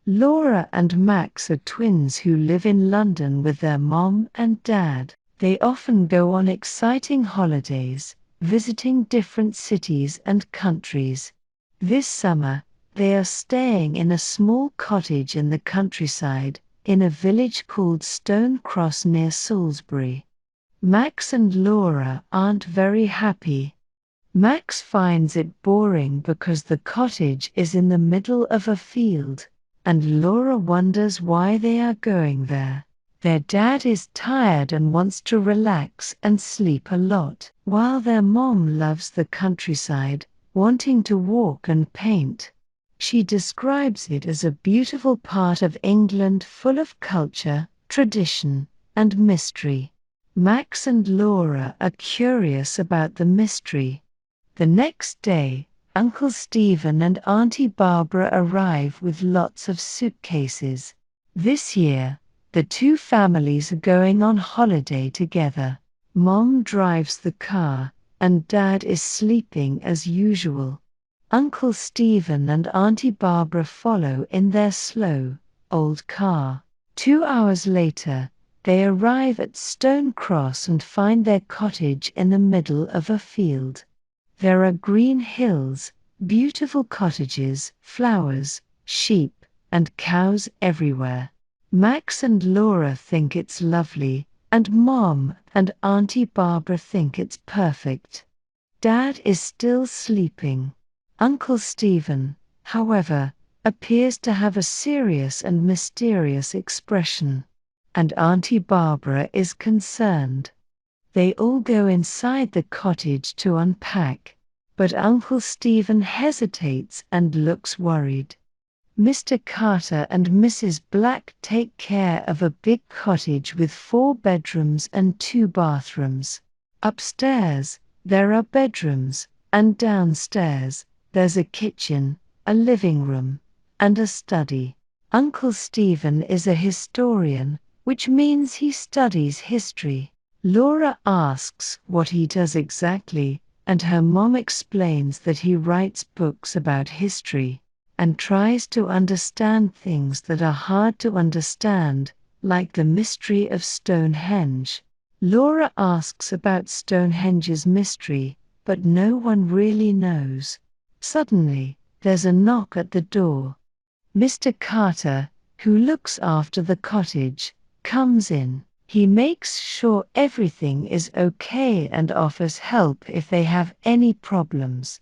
Laura and Max are twins who live in London with their mom and dad. They often go on exciting holidays, visiting different cities and countries. This summer, they are staying in a small cottage in the countryside, in a village called Stone Cross near Salisbury. Max and Laura aren't very happy. Max finds it boring because the cottage is in the middle of a field, and Laura wonders why they are going there. Their dad is tired and wants to relax and sleep a lot, while their mom loves the countryside, wanting to walk and paint. She describes it as a beautiful part of England full of culture, tradition, and mystery. Max and Laura are curious about the mystery. The next day, Uncle Stephen and Auntie Barbara arrive with lots of suitcases. This year, the two families are going on holiday together. Mom drives the car, and Dad is sleeping as usual. Uncle Stephen and Auntie Barbara follow in their slow, old car. 2 hours later, they arrive at Stone Cross and find their cottage in the middle of a field. There are green hills, beautiful cottages, flowers, sheep, and cows everywhere. Max and Laura think it's lovely, and Mom and Auntie Barbara think it's perfect. Dad is still sleeping. Uncle Stephen, however, appears to have a serious and mysterious expression, and Auntie Barbara is concerned. They all go inside the cottage to unpack, but Uncle Stephen hesitates and looks worried. Mr. Carter and Mrs. Black take care of a big cottage with 4 bedrooms and 2 bathrooms. Upstairs, there are bedrooms, and downstairs, there's a kitchen, a living room, and a study. Uncle Stephen is a historian, which means he studies history. Laura asks what he does exactly, and her mom explains that he writes books about history, and tries to understand things that are hard to understand, like the mystery of Stonehenge. Laura asks about Stonehenge's mystery, but no one really knows. Suddenly, there's a knock at the door. Mr. Carter, who looks after the cottage, comes in. He makes sure everything is okay and offers help if they have any problems.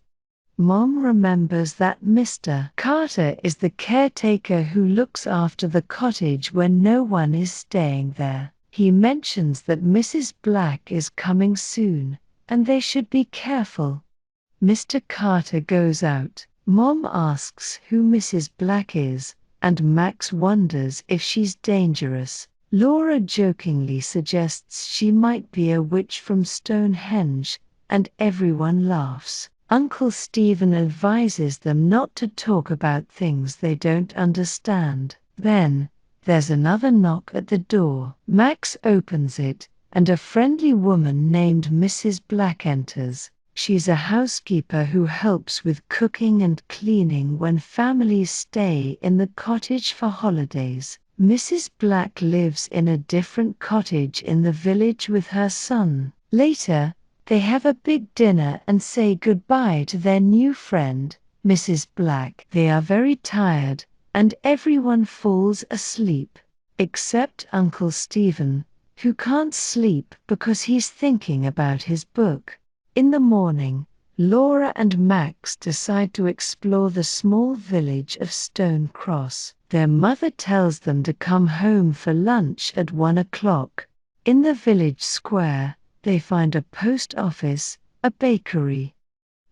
Mom remembers that Mr. Carter is the caretaker who looks after the cottage when no one is staying there. He mentions that Mrs. Black is coming soon, and they should be careful. Mr. Carter goes out. Mom asks who Mrs. Black is, and Max wonders if she's dangerous. Laura jokingly suggests she might be a witch from Stonehenge, and everyone laughs. Uncle Stephen advises them not to talk about things they don't understand. Then, there's another knock at the door. Max opens it, and a friendly woman named Mrs. Black enters. She's a housekeeper who helps with cooking and cleaning when families stay in the cottage for holidays. Mrs. Black lives in a different cottage in the village with her son. Later, they have a big dinner and say goodbye to their new friend, Mrs. Black. They are very tired, and everyone falls asleep, except Uncle Stephen, who can't sleep because he's thinking about his book. In the morning, Laura and Max decide to explore the small village of Stone Cross. Their mother tells them to come home for lunch at 1 o'clock. In the village square, they find a post office, a bakery,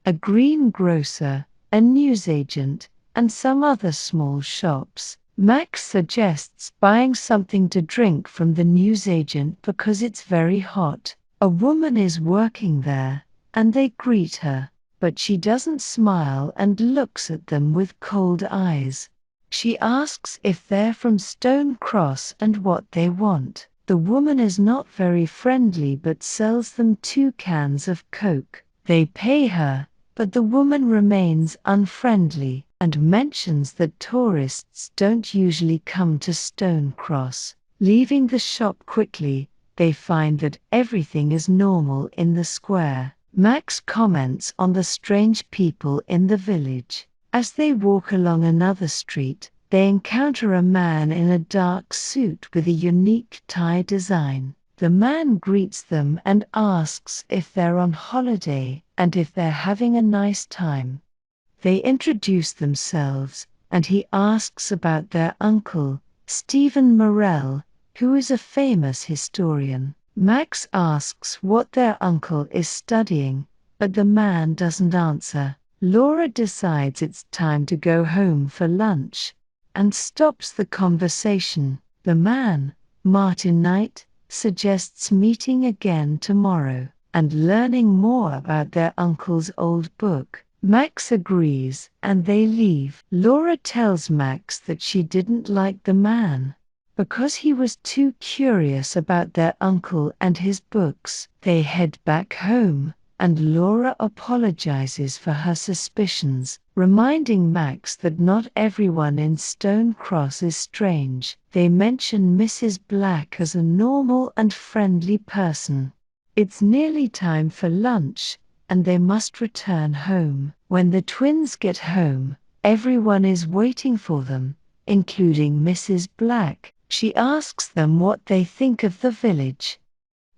a greengrocer, a newsagent, and some other small shops. Max suggests buying something to drink from the newsagent because it's very hot. A woman is working there, and they greet her, but she doesn't smile and looks at them with cold eyes. She asks if they're from Stone Cross and what they want. The woman is not very friendly but sells them 2 cans of Coke. They pay her, but the woman remains unfriendly and mentions that tourists don't usually come to Stone Cross. Leaving the shop quickly, they find that everything is normal in the square. Max comments on the strange people in the village. As they walk along another street, they encounter a man in a dark suit with a unique tie design. The man greets them and asks if they're on holiday and if they're having a nice time. They introduce themselves, and he asks about their uncle, Stephen Morel, who is a famous historian. Max asks what their uncle is studying, but the man doesn't answer. Laura decides it's time to go home for lunch and stops the conversation. The man, Martin Knight, suggests meeting again tomorrow and learning more about their uncle's old book. Max agrees, and they leave. Laura tells Max that she didn't like the man because he was too curious about their uncle and his books. They head back home, and Laura apologizes for her suspicions, reminding Max that not everyone in Stone Cross is strange. They mention Mrs. Black as a normal and friendly person. It's nearly time for lunch, and they must return home. When the twins get home, everyone is waiting for them, including Mrs. Black. She asks them what they think of the village.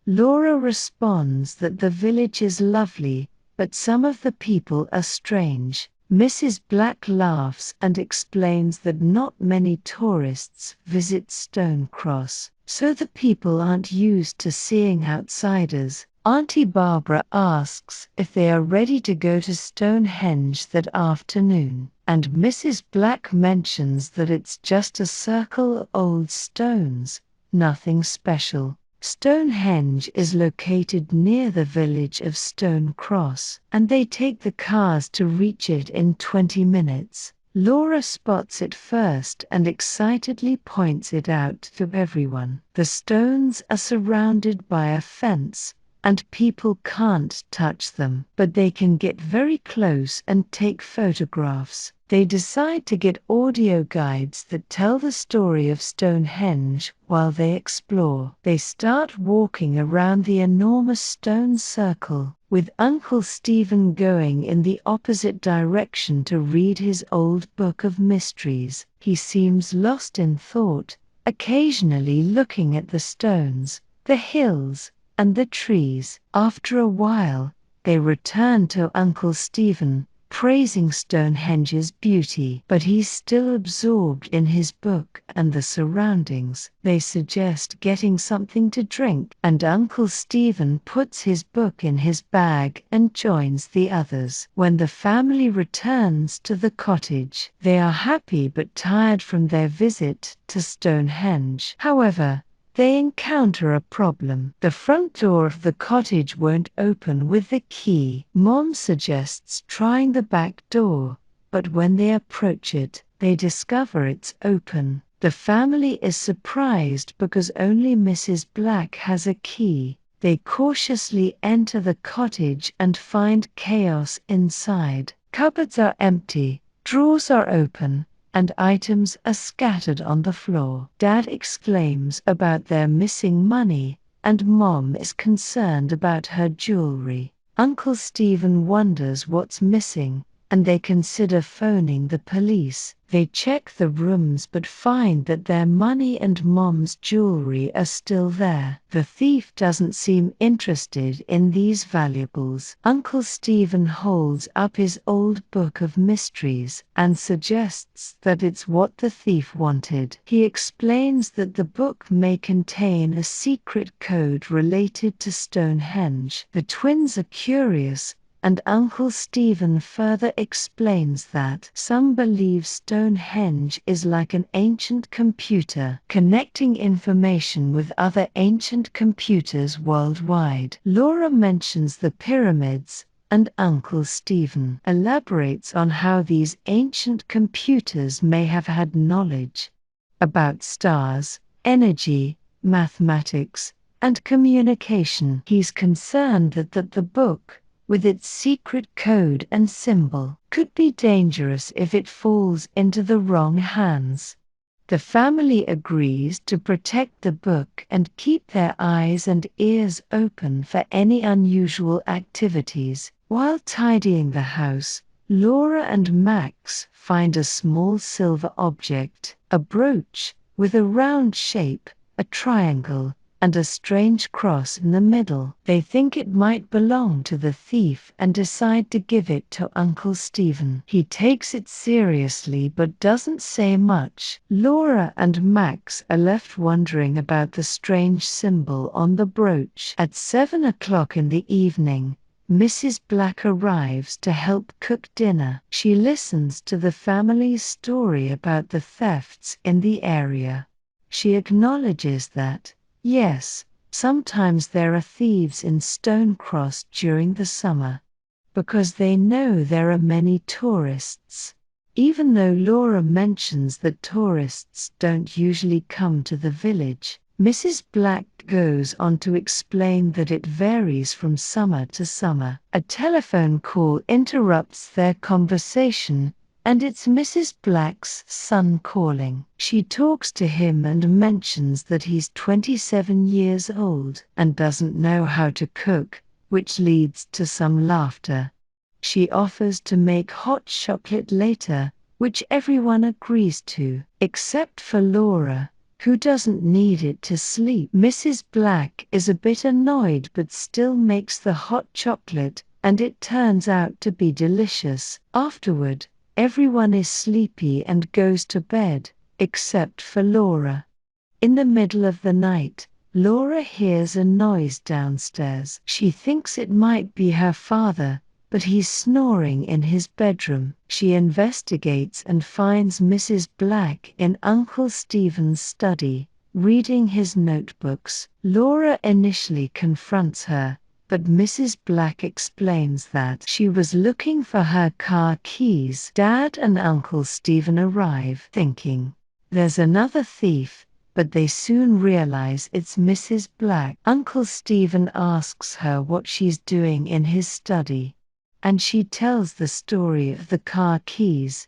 Laura responds that the village is lovely, but some of the people are strange. Mrs. Black laughs and explains that not many tourists visit Stone Cross, so the people aren't used to seeing outsiders. Auntie Barbara asks if they are ready to go to Stonehenge that afternoon, and Mrs. Black mentions that it's just a circle of old stones, nothing special. Stonehenge is located near the village of Stone Cross, and they take the cars to reach it in 20 minutes. Laura spots it first and excitedly points it out to everyone. The stones are surrounded by a fence, and people can't touch them, but they can get very close and take photographs. They decide to get audio guides that tell the story of Stonehenge while they explore. They start walking around the enormous stone circle, with Uncle Stephen going in the opposite direction to read his old book of mysteries. He seems lost in thought, occasionally looking at the stones, the hills, and the trees. After a while, they return to Uncle Stephen, praising Stonehenge's beauty, but he's still absorbed in his book and the surroundings. They suggest getting something to drink, and Uncle Stephen puts his book in his bag and joins the others. When the family returns to the cottage, they are happy but tired from their visit to Stonehenge. However, they encounter a problem. The front door of the cottage won't open with the key. Mom suggests trying the back door, but when they approach it, they discover it's open. The family is surprised because only Mrs. Black has a key. They cautiously enter the cottage and find chaos inside. Cupboards are empty, drawers are open, and items are scattered on the floor. Dad exclaims about their missing money, and Mom is concerned about her jewelry. Uncle Stephen wonders what's missing, and they consider phoning the police. They check the rooms but find that their money and Mom's jewelry are still there. The thief doesn't seem interested in these valuables. Uncle Stephen holds up his old book of mysteries and suggests that it's what the thief wanted. He explains that the book may contain a secret code related to Stonehenge. The twins are curious, and Uncle Stephen further explains that some believe Stonehenge is like an ancient computer, connecting information with other ancient computers worldwide. Laura mentions the pyramids, and Uncle Stephen elaborates on how these ancient computers may have had knowledge about stars, energy, mathematics, and communication. He's concerned that the book, with its secret code and symbol, could be dangerous if it falls into the wrong hands. The family agrees to protect the book and keep their eyes and ears open for any unusual activities. While tidying the house, Laura and Max find a small silver object, a brooch, with a round shape, a triangle, and a strange cross in the middle. They think it might belong to the thief and decide to give it to Uncle Stephen. He takes it seriously but doesn't say much. Laura and Max are left wondering about the strange symbol on the brooch. At 7 o'clock in the evening, Mrs. Black arrives to help cook dinner. She listens to the family's story about the thefts in the area. She acknowledges that, yes, sometimes there are thieves in Stonecross during the summer, because they know there are many tourists. Even though Laura mentions that tourists don't usually come to the village, Mrs. Black goes on to explain that it varies from summer to summer. A telephone call interrupts their conversation, and it's Mrs. Black's son calling. She talks to him and mentions that he's 27 years old and doesn't know how to cook, which leads to some laughter. She offers to make hot chocolate later, which everyone agrees to, except for Laura, who doesn't need it to sleep. Mrs. Black is a bit annoyed but still makes the hot chocolate, and it turns out to be delicious. Afterward, everyone is sleepy and goes to bed, except for Laura. In the middle of the night, Laura hears a noise downstairs. She thinks it might be her father, but he's snoring in his bedroom. She investigates and finds Mrs. Black in Uncle Stephen's study, reading his notebooks. Laura initially confronts her, but Mrs. Black explains that she was looking for her car keys. Dad and Uncle Stephen arrive, thinking there's another thief, but they soon realize it's Mrs. Black. Uncle Stephen asks her what she's doing in his study, and she tells the story of the car keys.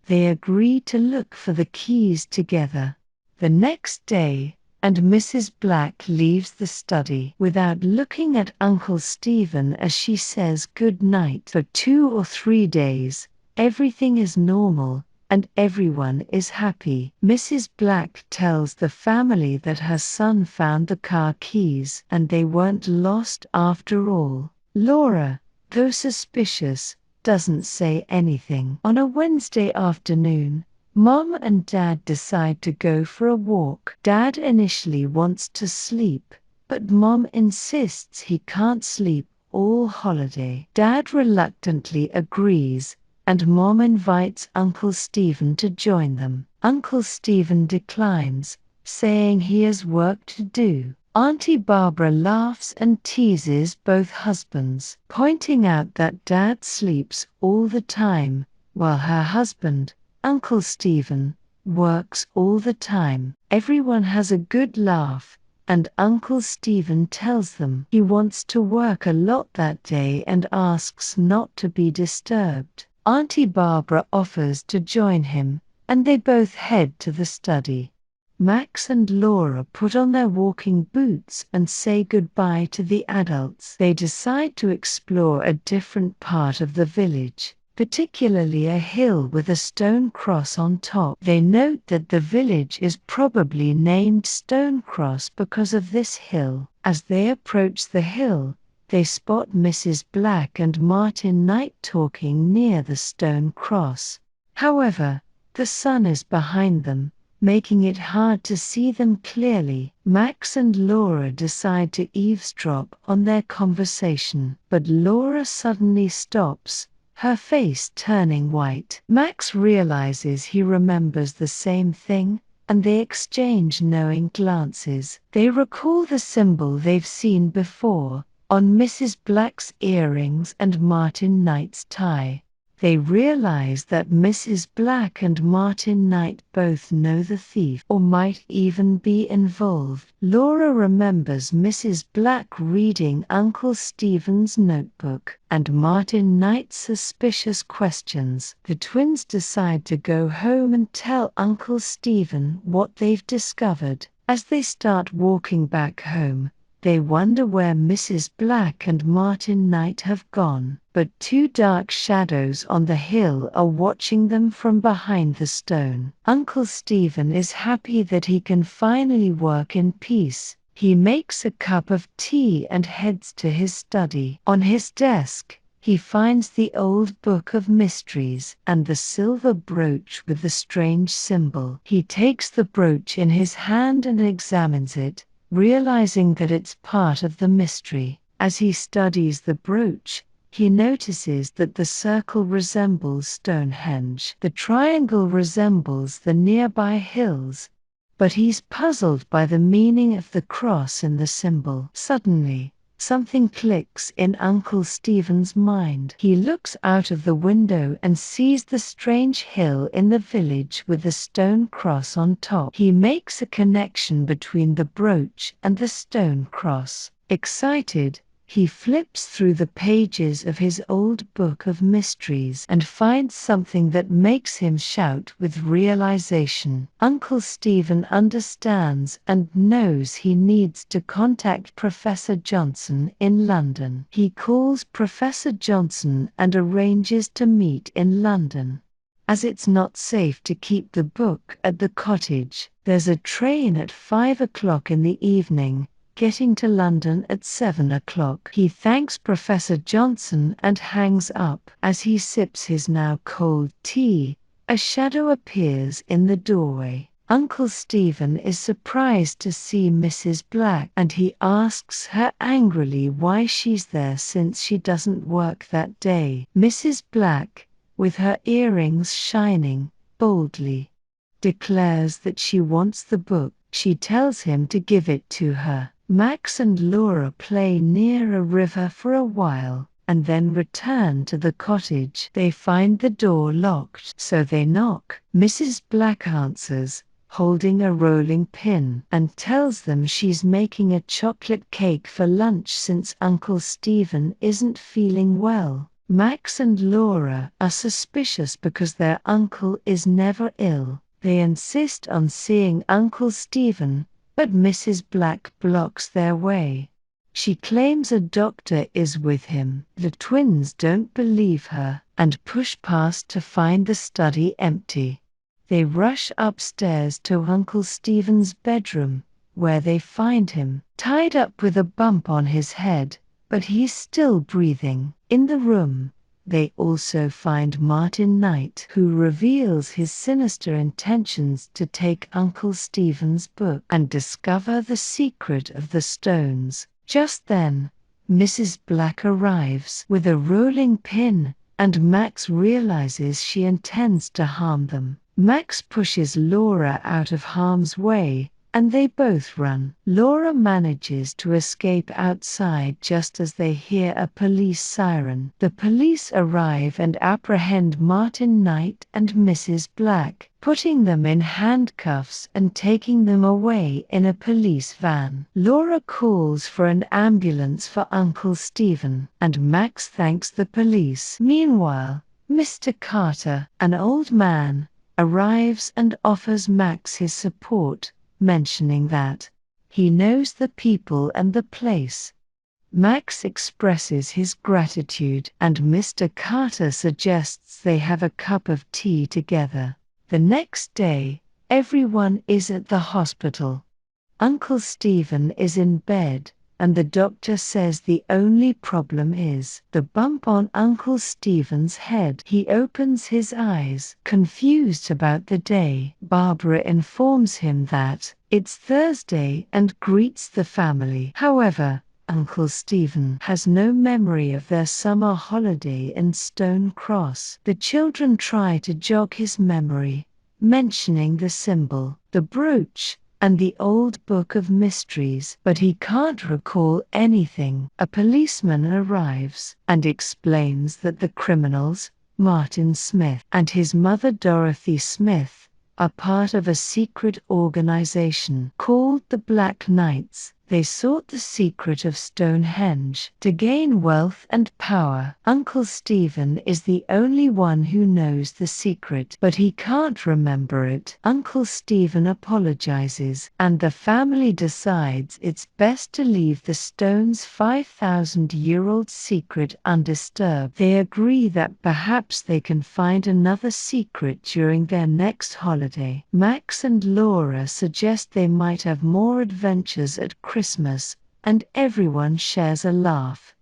They agree to look for the keys together. The next day, and Mrs. Black leaves the study without looking at Uncle Stephen as she says good night. For 2 or 3 days, everything is normal, and everyone is happy. Mrs. Black tells the family that her son found the car keys and they weren't lost after all. Laura, though suspicious, doesn't say anything. On a Wednesday afternoon, Mom and Dad decide to go for a walk. Dad initially wants to sleep, but Mom insists he can't sleep all holiday. Dad reluctantly agrees, and Mom invites Uncle Stephen to join them. Uncle Stephen declines, saying he has work to do. Auntie Barbara laughs and teases both husbands, pointing out that Dad sleeps all the time, while her husband, Uncle Stephen, works all the time. Everyone has a good laugh, and Uncle Stephen tells them he wants to work a lot that day and asks not to be disturbed. Auntie Barbara offers to join him, and they both head to the study. Max and Laura put on their walking boots and say goodbye to the adults. They decide to explore a different part of the village, particularly a hill with a stone cross on top. They note that the village is probably named Stonecross because of this hill. As they approach the hill, they spot Mrs. Black and Martin Knight talking near the stone cross. However, the sun is behind them, making it hard to see them clearly. Max and Laura decide to eavesdrop on their conversation, but Laura suddenly stops, her face turning white. Max realizes he remembers the same thing, and they exchange knowing glances. They recall the symbol they've seen before, on Mrs. Black's earrings and Martin Knight's tie. They realize that Mrs. Black and Martin Knight both know the thief, or might even be involved. Laura remembers Mrs. Black reading Uncle Stephen's notebook and Martin Knight's suspicious questions. The twins decide to go home and tell Uncle Stephen what they've discovered. As they start walking back home, they wonder where Mrs. Black and Martin Knight have gone, but two dark shadows on the hill are watching them from behind the stone. Uncle Stephen is happy that he can finally work in peace. He makes a cup of tea and heads to his study. On his desk, he finds the old book of mysteries and the silver brooch with the strange symbol. He takes the brooch in his hand and examines it, realizing that it's part of the mystery. As he studies the brooch, he notices that the circle resembles Stonehenge. The triangle resembles the nearby hills, but he's puzzled by the meaning of the cross in the symbol. Suddenly, something clicks in Uncle Stephen's mind. He looks out of the window and sees the strange hill in the village with the stone cross on top. He makes a connection between the brooch and the stone cross. Excited, he flips through the pages of his old book of mysteries and finds something that makes him shout with realization. Uncle Stephen understands and knows he needs to contact Professor Johnson in London. He calls Professor Johnson and arranges to meet in London. As it's not safe to keep the book at the cottage, there's a train at 5 o'clock in the evening, getting to London at 7 o'clock. He thanks Professor Johnson and hangs up. As he sips his now cold tea, a shadow appears in the doorway. Uncle Stephen is surprised to see Mrs. Black, and he asks her angrily why she's there since she doesn't work that day. Mrs. Black, with her earrings shining, boldly declares that she wants the book. She tells him to give it to her. Max and Laura play near a river for a while, and then return to the cottage. They find the door locked, so they knock. Mrs. Black answers, holding a rolling pin, and tells them she's making a chocolate cake for lunch since Uncle Stephen isn't feeling well. Max and Laura are suspicious because their uncle is never ill. They insist on seeing Uncle Stephen, but Mrs. Black blocks their way. She claims a doctor is with him. The twins don't believe her and push past to find the study empty. They rush upstairs to Uncle Stephen's bedroom, where they find him tied up with a bump on his head, but he's still breathing. In the room, they also find Martin Knight, who reveals his sinister intentions to take Uncle Stephen's book and discover the secret of the stones. Just then, Mrs. Black arrives with a rolling pin, and Max realizes she intends to harm them. Max pushes Laura out of harm's way, and they both run. Laura manages to escape outside just as they hear a police siren. The police arrive and apprehend Martin Knight and Mrs. Black, putting them in handcuffs and taking them away in a police van. Laura calls for an ambulance for Uncle Stephen, and Max thanks the police. Meanwhile, Mr. Carter, an old man, arrives and offers Max his support, mentioning that he knows the people and the place. Max expresses his gratitude, and Mr. Carter suggests they have a cup of tea together. The next day, everyone is at the hospital. Uncle Stephen is in bed, and the doctor says the only problem is the bump on Uncle Stephen's head. He opens his eyes, confused about the day. Barbara informs him that it's Thursday and greets the family. However, Uncle Stephen has no memory of their summer holiday in Stone Cross. The children try to jog his memory, mentioning the symbol, the brooch, and the old book of mysteries, but he can't recall anything. A policeman arrives and explains that the criminals, Martin Smith, and his mother Dorothy Smith are part of a secret organization called the Black Knights. They sought the secret of Stonehenge to gain wealth and power. Uncle Stephen is the only one who knows the secret, but he can't remember it. Uncle Stephen apologizes, and the family decides it's best to leave the stone's 5,000-year-old secret undisturbed. They agree that perhaps they can find another secret during their next holiday. Max and Laura suggest they might have more adventures at Christmas, and everyone shares a laugh.